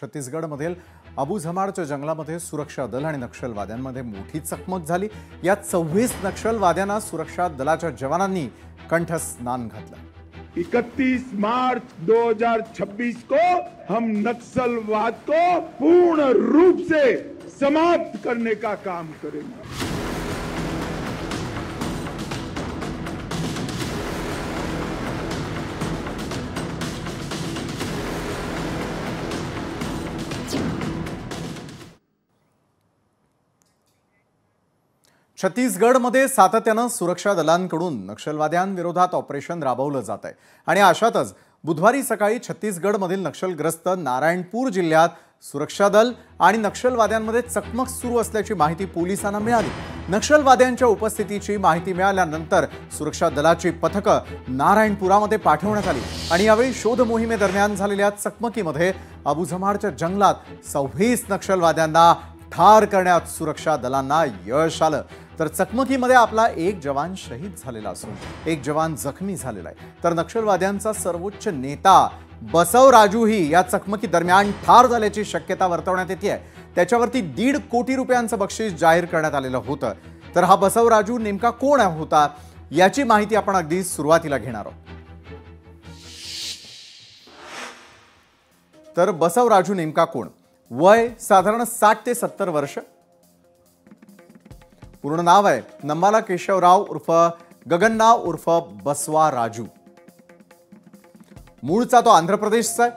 छत्तीसगडमधील अबुझमाडच्या जंगलामध्ये सुरक्षा दल आणि नक्षलवाद्यांमध्ये मोठी चकमक झाली। यात 26 नक्षलवाद्यांना सुरक्षा दलाच्या जवानांनी कंठस्नान घातलं। 31 मार्च 2026 को हम नक्सलवाद को पूर्ण रूप से समाप्त करने का काम करेंगे। छत्तीसगडमध्ये सातत्यानं सुरक्षा दलांकडून नक्षलवाद्यांविरोधात ऑपरेशन राबवलं जात आहे आणि अशातच बुधवारी सकाळी छत्तीसगडमधील नक्षलग्रस्त नारायणपूर जिल्ह्यात सुरक्षा दल आणि नक्षलवाद्यांमध्ये चकमक सुरू असल्याची माहिती पोलिसांना मिळाली। नक्षलवाद्यांच्या उपस्थितीची माहिती मिळाल्यानंतर सुरक्षा दलाची पथकं नारायणपुरामध्ये पाठवण्यात आली आणि यावेळी शोध मोहिमेदरम्यान झालेल्या चकमकीमध्ये अबुझमाडच्या जंगलात 26 नक्षलवाद्यांना ठार करण्यात सुरक्षा दलांना यश आलं। तर चकमकीमध्ये आपला एक जवान शहीद झालेला असून एक जवान जखमी झालेला आहे। तर नक्षलवाद्यांचा सर्वोच्च नेता बसवराजूही या चकमकी दरम्यान ठार झाल्याची शक्यता वर्तवण्यात येते आहे। त्याच्यावरती 1.5 कोटी रुपयांचं बक्षीस जाहीर करण्यात आलेलं होतं। तर हा बसवराजू नेमका कोण होता याची माहिती आपण अगदी सुरुवातीला घेणार आहोत। तर बसवराजू नेमका कोण? वय साधारण 60 ते 70 वर्ष। पूर्ण नाव आहे नम्माला केशवराव उर्फ गगननाव उर्फ बसवा राजू। मूळचा तो आंध्र प्रदेशचा आहे।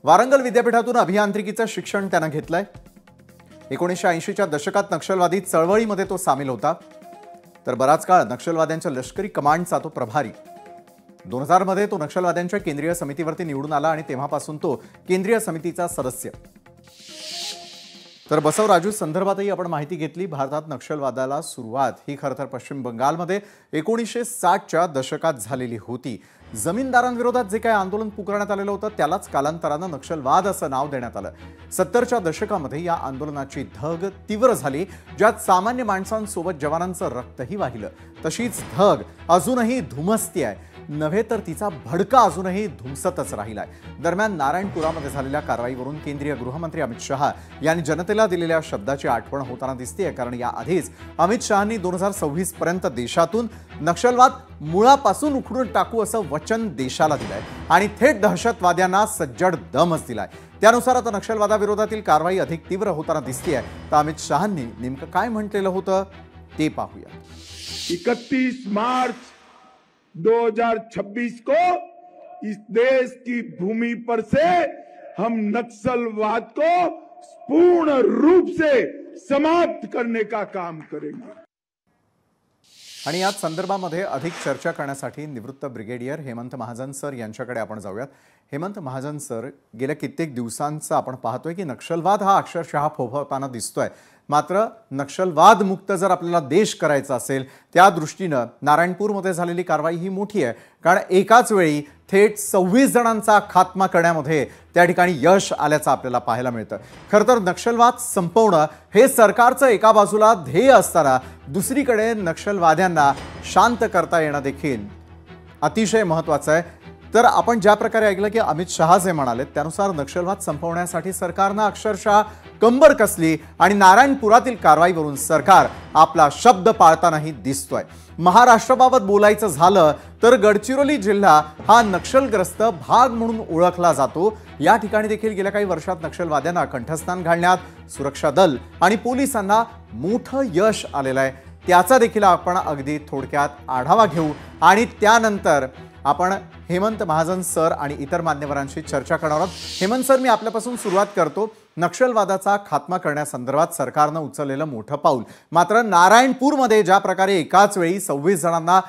वारंगल विद्यापीठातून अभियांत्रिकीचं शिक्षण त्यानं घेतलंय। 1980च्या दशकात नक्षलवादी चळवळीमध्ये तो सामील होता। तर बराच काळ नक्षलवाद्यांच्या लष्करी कमांडचा तो प्रभारी। 2000 मध्ये तो नक्षलवाद्यांच्या केंद्रीय समितीवरती निवडून आला आणि तेव्हापासून तो केंद्रीय समितीचा सदस्य। तर बसवराजू संदर्भातही आपण माहिती घेतली। भारतात नक्षलवादाला सुरुवात ही खरं तर पश्चिम बंगालमध्ये 1960च्या दशकात झालेली होती। जमीनदारांविरोधात जे काही आंदोलन पुकारण्यात आलेलं होतं त्यालाच कालांतरानं नक्षलवाद असं नाव देण्यात आलं। 70च्या दशकामध्ये या आंदोलनाची धग तीव्र झाली, ज्यात सामान्य माणसांसोबत जवानांचं रक्तही वाहिलं। तशीच धग अजूनही धुमसती आहे, नव्हे तर तिचा भडका अजूनही धुमसतच राहिलाय। दरम्यान नारायणपुरामध्ये झालेल्या कारवाईवरून केंद्रीय गृहमंत्री अमित शहा यांनी जनतेला दिलेल्या शब्दाची आठवण होताना दिसतेय। कारण याआधीच अमित शहांनी 2026 पर्यंत देशातून नक्षलवाद मुळापासून उखडून टाकू असं वचन देशाला दिलंय आणि थेट दहशतवाद्यांना सज्जड दमच दिलाय। त्यानुसार आता नक्षलवादाविरोधातील कारवाई अधिक तीव्र होताना दिसतेय। तर अमित शहांनी नेमकं काय म्हटलेलं होतं ते पाहूया। 31 मार्च 2026 को इस देश की भूमि पर से हम नक्सलवाद को पूर्ण रूप से समाप्त करने का काम करेंगे। आणि या संदर्भामध्ये अधिक चर्चा करण्यासाठी निवृत्त ब्रिगेडियर हेमंत महाजन सर यांच्याकडे आपण जाऊयात। हेमंत महाजन सर, गेल्या कित्येक दिवसांचं आपण पाहतोय की नक्षलवाद हा अक्षरशः फोफवताना दिसतोय। मात्र नक्षलवाद मुक्त जर आपल्याला देश करायचा असेल त्या दृष्टीनं नारायणपूरमध्ये झालेली कारवाई ही मोठी आहे। कारण एकाच वेळी थेट 26 जणांचा खात्मा करण्यामध्ये त्या ठिकाणी यश आल्याचं आपल्याला पाहायला मिळतं। खरं तर नक्षलवाद संपवणं हे सरकारचं एका बाजूला ध्येय असताना दुसरीकडे नक्षलवाद्यांना शांत करता येणं देखील अतिशय महत्त्वाचं आहे। तर आपण ज्या प्रकारे ऐकलं की अमित शहा जे म्हणाले त्यानुसार नक्षलवाद संपवण्यासाठी सरकारनं अक्षरशः कंबर कसली आणि नारायणपुरातील कारवाईवरून सरकार आपला शब्द पाळतानाही दिसतोय। महाराष्ट्राबाबत बोलायचं झालं तर गडचिरोली जिल्हा हा नक्षलग्रस्त भाग म्हणून ओळखला जातो। या ठिकाणी देखील गेल्या काही वर्षात नक्षलवाद्यांना कंठस्नान घालण्यात सुरक्षा दल आणि पोलिसांना मोठं यश आलेलं आहे। त्याचा देखील आपण अगदी थोडक्यात आढावा घेऊ आणि त्यानंतर आपण हेमंत महाजन सर आणि इतर मान्यवरांशी चर्चा करणार आहोत। हेमंत सर, मी आपल्यापासून सुरुवात करतो। नक्षलवादाचा खात्मा करण्यासंदर्भात सरकारनं उचललेलं मोठं पाऊल, मात्र नारायणपूरमध्ये ज्या प्रकारे एकाच वेळी 26 जणांना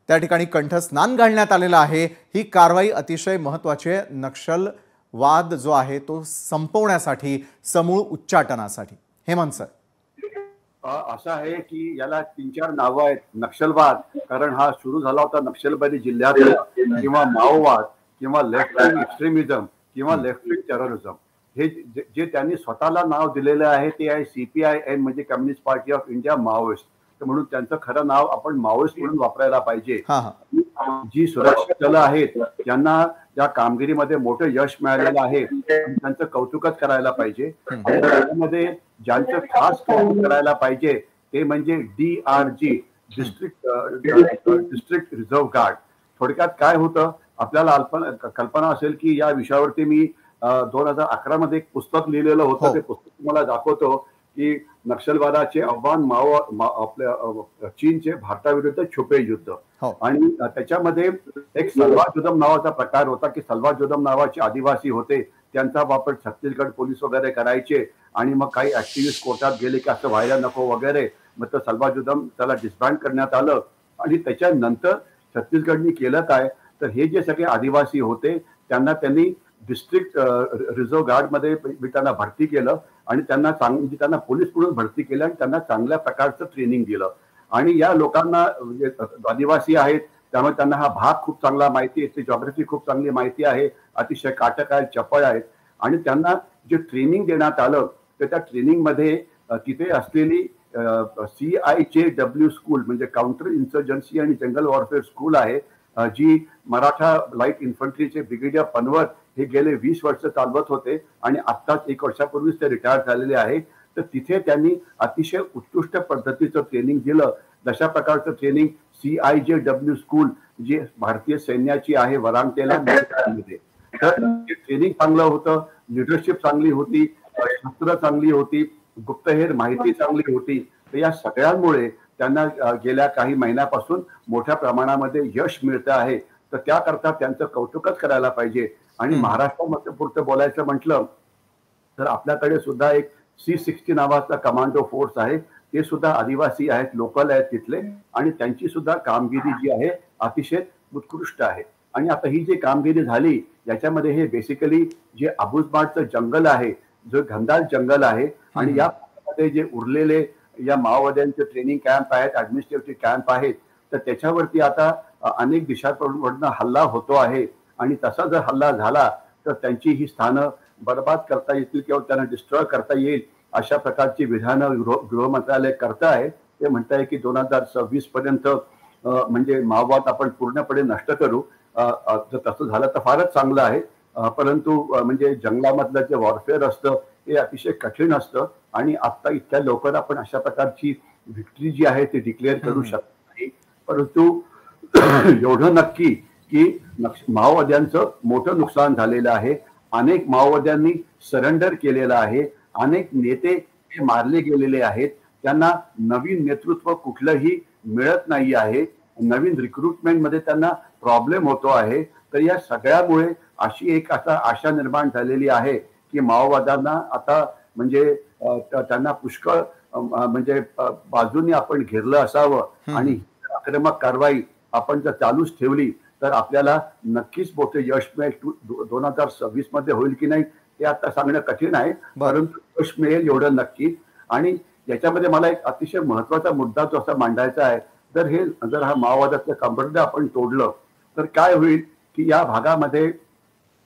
त्या ठिकाणी कंठस्नान घालण्यात आलेलं आहे, ही कारवाई अतिशय महत्त्वाची आहे नक्षलवाद जो आहे तो संपवण्यासाठी, समूळ उच्चाटनासाठी। हेमंत सर, असं आहे की याला 3-4 नावं आहेत नक्षलवाद, कारण हा सुरू झाला होता नक्षलवादी जिल्ह्यात किंवा माओवाद किंवा लेफ्ट विंग एक्स्ट्रीमिझम किंवा लेफ्ट विंग टेररिझम, हे जे त्यांनी स्वतःला नाव दिलेलं आहे ते आहे CPIM म्हणजे communist party of India Maoist. तर म्हणून त्यांचं खरं नाव आपण माओइस्ट म्हणून वापरायला पाहिजे. हा हा जी सुरक्षा दलं आहेत त्यांना त्या कामगिरीमध्ये मोठं यश मिळालेलं आहे, त्यांचं कौतुकच करायला पाहिजे. आणि त्यामध्ये ज्यांचं खास कौतुक करायला पाहिजे ते म्हणजे DRG, डिस्ट्रिक्ट रिझर्व्ह गार्ड. थोडक्यात काय होतं, आपल्याला कल्पना असेल की या विषयावरती मी 2011 मध्ये एक पुस्तक लिहिलेलं होतं. ते पुस्तक तुम्हाला दाखवतो की नक्षलवादाचे आव्हान आपल्या चीनचे भारताविरुद्ध छुपे युद्ध. आणि त्याच्यामध्ये एक सलवाजुदम नावाचा प्रकार होता की सलवाजुदम नावाचे आदिवासी होते, त्यांचा वापर छत्तीसगड पोलीस वगैरे करायचे आणि मग काही ऍक्टिव्हिस्ट कोर्टात गेले की असं व्हायला नको वगैरे, मग तर सलवाजुदम त्याला डिसबँड करण्यात आलं. आणि त्याच्यानंतर छत्तीसगडनी केलं काय, तर हे जे सगळे आदिवासी होते त्यांनी डिस्ट्रिक्ट रिझर्व्ह गार्डमध्ये त्यांना भरती केलं आणि त्यांना पोलीस म्हणून भरती केलं आणि त्यांना चांगल्या प्रकारचं ट्रेनिंग दिलं. आणि या लोकांना आदिवासी आहेत त्यामुळे त्यांना हा भाग खूप चांगला माहिती आहे, जॉग्राफी खूप चांगली माहिती आहे, अतिशय काटक आहेत, चपळ आहेत. आणि त्यांना जे ट्रेनिंग देण्यात आलं तर त्या ट्रेनिंगमध्ये तिथे असलेली CIJW स्कूल म्हणजे काउंटर इन्सर्जन्सी आणि जंगल वॉरफेअर स्कूल आहे, जी मराठा लाईट इन्फंट्रीचे ब्रिगेडियर पनवत हे गेले 20 वर्ष चालवत होते आणि आत्ताच 1 वर्षापूर्वीच ते रिटायर झालेले आहे. तर तिथे त्यांनी अतिशय उत्कृष्ट पद्धतीचं ट्रेनिंग दिलं. जशा प्रकारचं ट्रेनिंग CIJW स्कूल जी भारतीय सैन्याची आहे वरांगटेला मध्ये, तर ट्रेनिंग चांगलं होतं, लिडरशिप चांगली होती, शस्त्र चांगली होती, गुप्तहेर माहिती चांगली होती. तर या सगळ्यांमुळे त्यांना गेल्या काही महिन्यापासून मोठ्या प्रमाणामध्ये यश मिळतं आहे. तर त्याकरता त्यांचं कौतुकच करायला पाहिजे. आणि महाराष्ट्रामध्ये पुरतं बोलायचं म्हटलं तर आपल्याकडे सुद्धा एक C60 नावाचा कमांडो फोर्स आहे, ते सुद्धा आदिवासी आहेत, लोकल आहेत तिथले, आणि त्यांची सुद्धा कामगिरी जी आहे अतिशय उत्कृष्ट आहे. आणि आता ही जी कामगिरी झाली याच्यामध्ये हे बेसिकली जे अबुजमाडचं जंगल आहे, जो घनदाट जंगल आहे, आणि या भागामध्ये जे उरलेले या माओवाद्यांचे ट्रेनिंग कॅम्प आहेत, ऍडमिनिस्ट्रेटिव्ह कॅम्प आहेत, तर त्याच्यावरती आता अनेक दिशांवरून हल्ला होतो आहे. आणि तसा जर हल्ला झाला तर त्यांची ही स्थानं बर्बाद करता येतील किंवा त्यांना डिस्ट्रॉय करता येईल अशा प्रकारची विधानं गृह मंत्रालय करत आहे. ते म्हणत आहे की 2026 पर्यंत म्हणजे माओवाद आपण पूर्णपणे नष्ट करू. जर तसं झालं तर फारच चांगलं आहे. परंतु म्हणजे जंगलामधलं जे वॉरफेअर असतं ते अतिशय कठीण असतं आणि आता इतक्या लवकर आपण अशा प्रकारची व्हिक्टरी जी आहे ती डिक्लेअर करू शकत नाही. परंतु एवढं नक्की की माओवाद्यांचं मोठं नुकसान झालेलं आहे. अनेक माओवाद्यांनी सरेंडर केलेलं आहे. अनेक नेते हे मारले गेलेले आहेत. त्यांना नवीन नेतृत्व कुठलंही मिळत नाही आहे. नवीन रिक्रुटमेंट मध्ये त्यांना प्रॉब्लेम होतो आहे. तर या सगळ्यामुळे अशी एक आता आशा निर्माण झालेली आहे की माओवाद्यांना आता म्हणजे त्यांना पुष्कळ म्हणजे बाजूने आपण घेरलं असावं आणि आक्रमक कारवाई आपण जर चालूच ठेवली तर आपल्याला नक्कीच मोठे यश मिळेल. 2026 मध्ये होईल की नाही ते आता सांगणं कठीण आहे, परंतु यश मिळेल एवढं नक्की. आणि याच्यामध्ये मला एक अतिशय महत्वाचा मुद्दा जो असा मांडायचा आहे, जर हा माओवादाचं कंबरडं आपण तोडलं तर काय होईल की या भागामध्ये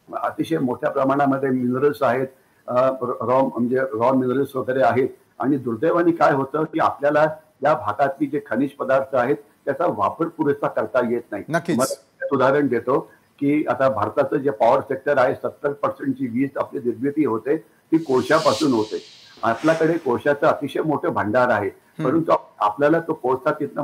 अतिशय मोठ्या प्रमाणामध्ये मिनरल्स आहेत, रॉ मिनरल्स वगैरे आहेत. आणि दुर्दैवाने काय होतं की आपल्याला या भागातली जे खनिज पदार्थ आहेत त्याचा वापर पुरेसा करता येत नाही. उदाहरण देतो की आता भारताचं जे पॉवर सेक्टर आहे 70% ची वीज आपली निर्मिती होते ती कोळशापासून होते. आपल्याकडे कोळशाचं अतिशय मोठं भांडार आहे, परंतु आपल्याला तो कोळसा तिथनं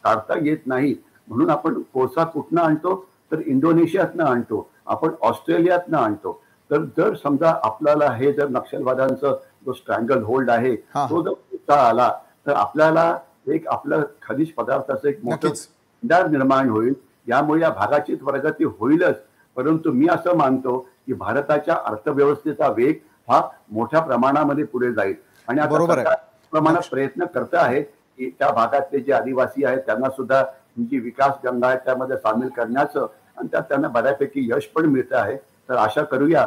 काढता येत नाही. म्हणून आपण कोळसा कुठनं आणतो तर इंडोनेशियातनं आणतो, आपण ऑस्ट्रेलियातनं आणतो. तर जर समजा आपल्याला हे जर नक्षलवाद्यांचं जो स्ट्रँगल होल्ड आहे तो जर कोळसा आला तर आपल्याला एक आपलं खनिज पदार्थाचं एक मोठं भांडार निर्माण होईल. यामुळे या भागाची प्रगती होईलच, परंतु मी असं मानतो की भारताच्या अर्थव्यवस्थेचा वेग हा मोठ्या प्रमाणामध्ये पुढे जाईल. आणि आता प्रमाणात प्रयत्न करत आहे की त्या भागातले जे आदिवासी आहेत त्यांना सुद्धा जी विकास गंगा आहे त्यामध्ये सामील करण्याचं, आणि त्यात त्यांना बऱ्यापैकी यश पण मिळत आहे. तर आशा करूया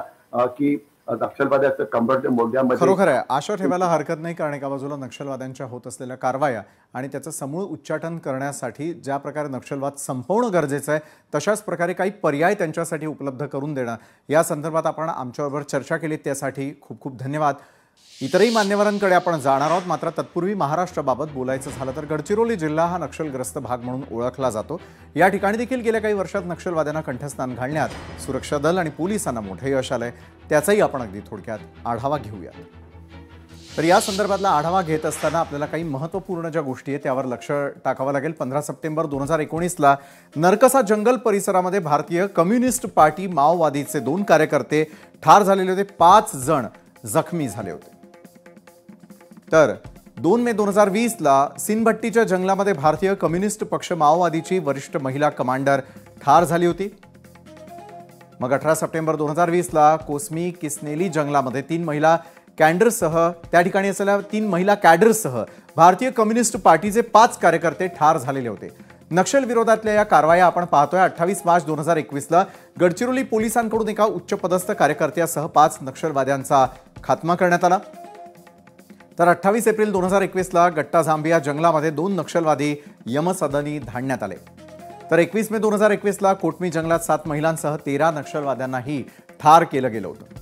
की नक्षलवाद्याचं कंबरडं मोडण्यामध्ये खरोखर आहे आशा ठेवायला हरकत नाही. कारण एका बाजूला नक्षलवाद्यांच्या होत असलेल्या कारवाया आणि त्याचं समूळ उच्चाटन करण्यासाठी ज्या प्रकारे नक्षलवाद संपवणं गरजेचं आहे तशाच प्रकारे काही पर्याय त्यांच्यासाठी उपलब्ध करून देणं, या संदर्भात आपण आमच्याबरोबर चर्चा केली त्यासाठी खूप खूप धन्यवाद. इतरही मान्यवरांकडे आपण जाणार आहोत, मात्र तत्पूर्वी महाराष्ट्राबाबत बोलायचं झालं तर गडचिरोली जिल्हा हा नक्षलग्रस्त भाग म्हणून ओळखला जातो। या ठिकाणी देखील गेल्या काही वर्षात नक्षलवाद्यांना कंठस्नान घालण्यात सुरक्षा दल आणि पोलिसांना मोठे यश आलंय। त्याचाही आपण अगदी थोडक्यात आढावा घेऊयात। तर या संदर्भातला आढावा घेत असताना आपल्याला काही महत्त्वपूर्ण ज्या गोष्टी आहेत त्यावर लक्ष टाकावं लागेल। 15 सप्टेंबर 2019ला नरकसा जंगल परिसरामध्ये भारतीय कम्युनिस्ट पार्टी माओवादीचे 2 कार्यकर्ते ठार झालेले होते, 5 जण जखमी झाले होते। तर 2 मे 2020ला सिनभट्टीच्या जंगलामध्ये भारतीय कम्युनिस्ट पक्ष माओवादीची वरिष्ठ महिला कमांडर ठार झाली होती। मग 18 सप्टेंबर 2020ला कोसमी किसनेली जंगलामध्ये 3 महिला कॅडरसह त्या ठिकाणी असलेल्या 3 महिला कॅडरसह भारतीय कम्युनिस्ट पार्टीचे 5 कार्यकर्ते ठार झालेले होते। नक्षल विरोधातल्या या कारवाया आपण पाहतोय। 28 मार्च 2021ला गडचिरोली पोलिसांकडून एका उच्चपदस्थ कार्यकर्त्यासह 5 नक्षलवाद्यांचा खात्मा करण्यात आला। तर 28 एप्रिल 2021ला गट्टा झांबिया जंगलामध्ये 2 नक्षलवादी यमसदनी धाडण्यात आले। तर 21 मे 2021ला कोटमी जंगलात 7 महिलांसह 13 नक्षलवाद्यांनाही ठार केलं गेलं होतं।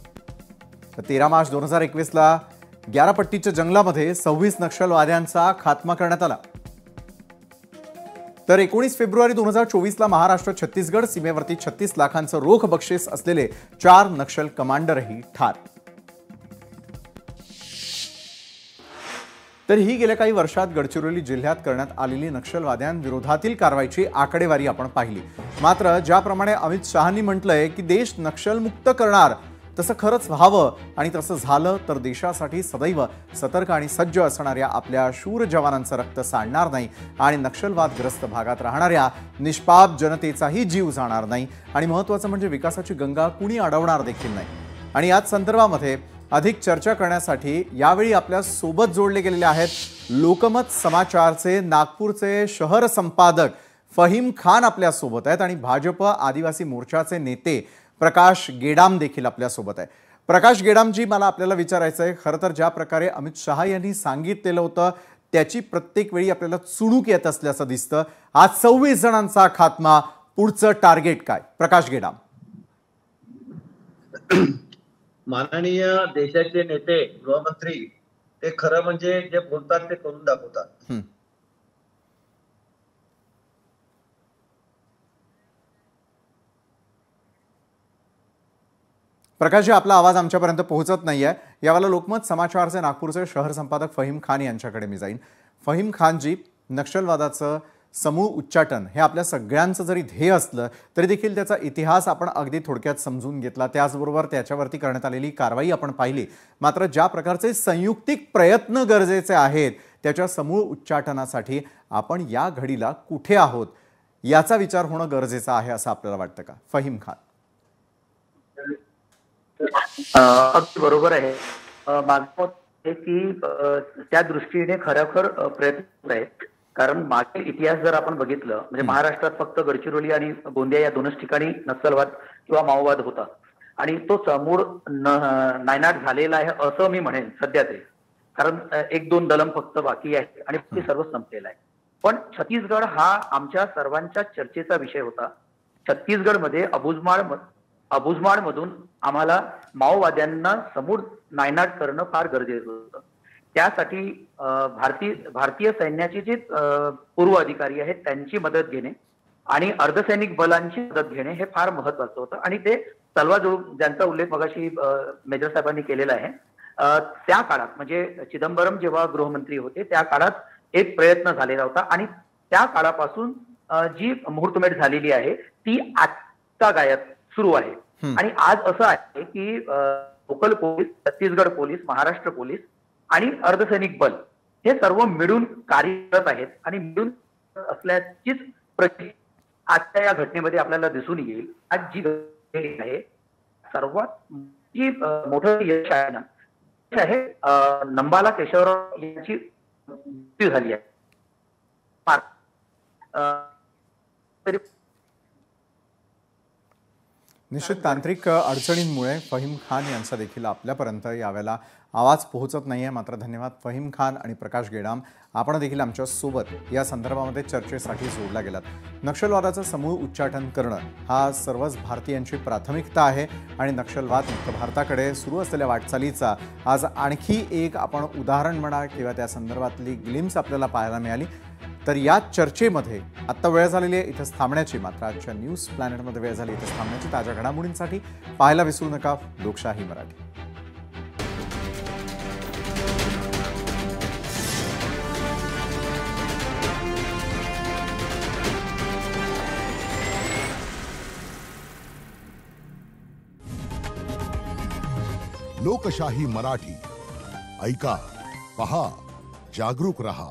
तर 13 मार्च 2021ला ग्यारापट्टीच्या जंगलामध्ये 26 नक्षलवाद्यांचा खात्मा करण्यात आला। तर 19 फेब्रुवारी 2024ला महाराष्ट्र छत्तीसगड सीमेवरती 36 लाखांचं रोख बक्षीस असलेले 4 नक्षल कमांडरही ठार। तर ही गेल्या काही वर्षात गडचिरोली जिल्ह्यात करण्यात आलेली नक्षलवाद्यांविरोधातील कारवाईची आकडेवारी आपण पाहिली। मात्र ज्याप्रमाणे अमित शहांनी म्हटलंय की देश नक्षलमुक्त करणार, तसं खरंच व्हावं आणि तसं झालं तर देशासाठी सदैव सतर्क आणि सज्ज असणाऱ्या आपल्या शूर जवानांचं रक्त सांडणार नाही आणि नक्षलवादग्रस्त भागात राहणाऱ्या निष्पाप जनतेचाही जीव जाणार नाही आणि महत्त्वाचं म्हणजे विकासाची गंगा कुणी अडवणार देखील नाही। आणि याच संदर्भामध्ये अधिक चर्चा करण्यासाठी यावेळी आपल्या सोबत जोडले गेलेले आहेत लोकमत समाचारचे नागपूरचे शहर संपादक फहीम खान आपल्या सोबत आहेत आणि भाजप आदिवासी मोर्चाचे नेते प्रकाश गेडाम देखील आपल्या सोबत आहे। प्रकाश गेडामजी, मला आपल्याला विचारायचं आहे, खरं तर ज्या प्रकारे अमित शहा यांनी सांगितलेलं होतं त्याची प्रत्येक वेळी आपल्याला चुणूक येत असल्याचं दिसतं। आज 26 जणांचा खात्मा, पुढचं टार्गेट काय? प्रकाश गेडाम। माननीय देशाचे नेते गृहमंत्री ते खरं म्हणजे जे बोलतात ते करून दाखवतात। प्रकाशजी, आपला आवाज आमच्यापर्यंत पोहोचत नाहीये। यावेळेला लोकमत समाचारचे नागपूरचे शहर संपादक फहीम खान यांच्याकडे मी जाईन। फहीम खानजी, नक्षलवादाचं समूळ उच्चाटन हे आपल्या सगळ्यांचं जरी ध्येय असलं तरी देखील त्याचा इतिहास आपण अगदी थोडक्यात समजून घेतला, त्याचबरोबर त्याच्यावरती करण्यात आलेली कारवाई आपण पाहिली। मात्र ज्या प्रकारचे संयुक्तिक प्रयत्न गरजेचे आहेत त्याच्या समूळ उच्चाटनासाठी आपण या घडीला कुठे आहोत याचा विचार होणं गरजेचं आहे असं आपल्याला वाटतं का? फहीम खान। अगदी बरोबर आहे। माझं मत आहे की त्या दृष्टीने खरोखर प्रयत्न आहेत, कारण मागील इतिहास जर आपण बघितलं म्हणजे महाराष्ट्रात फक्त गडचिरोली आणि गोंदिया या 2च ठिकाणी नक्षलवाद किंवा माओवाद होता आणि तो समूळ नायनाट झालेला आहे असं मी म्हणेन सध्या तरी, कारण 1-2 दलम फक्त बाकी आहे आणि ते सर्व संपलेलं आहे। पण छत्तीसगड हा आमच्या सर्वांच्या चर्चेचा विषय होता। छत्तीसगडमध्ये अबुझमाड मधून आम्हाला माओवाद्यांना समूळ नायनाट करणं फार गरजेचं होतं। त्यासाठी भारतीय सैन्याचे जे पूर्व अधिकारी आहेत त्यांची मदत घेणे आणि अर्धसैनिक बलांची मदत घेणे हे फार महत्वाचं होतं आणि ते तलवार ज्यांचा उल्लेख मगाशी मेजर साहेबांनी केलेला आहे, त्या काळात म्हणजे चिदंबरम जेव्हा गृहमंत्री होते त्या काळात एक प्रयत्न झालेला होता आणि त्या काळापासून जी मुहूर्तमेढ झालेली आहे ती आजच्या गायत सुरू आहे। आणि आज असं आहे की local police, Chhattisgarh police, Maharashtra police आणि अर्धसैनिक बल हे सर्व मिळून कार्यरत आहेत आणि मिळून असल्याचीच प्रचिती आजच्या या घटनेमध्ये आपल्याला दिसून येईल। आज जी घटना आहे सर्वात जी मोठं यश आहे ना, आहे नंबाला केशवराव यांची मृत्यू झाली आहे। निश्चित तांत्रिक अडचणींमुळे फहीम खान यांचा देखील आपल्यापर्यंत यावेळेला आवाज पोहोचत नाहीये. मात्र धन्यवाद फहीम खान आणि प्रकाश गेडाम, आपण देखील आमच्या सोबत या संदर्भामध्ये चर्चेसाठी जोडला गेलात. नक्षलवादाचं समूळ उच्चाटन करणं हा सर्वच भारतीयांची प्राथमिकता आहे आणि नक्षलवाद मुक्त भारताकडे सुरू असलेल्या वाटचालीचा आज आणखी एक आपण उदाहरण म्हणा किंवा त्या संदर्भातली ग्लिम्स आपल्याला पाहायला मिळाली. तर या चर्चेमध्ये आत्ता वेळ झालेली आहे इथंच थांबण्याची. मात्र आजच्या न्यूज प्लॅनेटमध्ये वेळ झाली इथंच थांबण्याची. ताज्या घडामोडींसाठी पाहायला विसरू नका लोकशाही मराठी. लोकशाही मराठी ऐका, पहा, जागरूक रहा.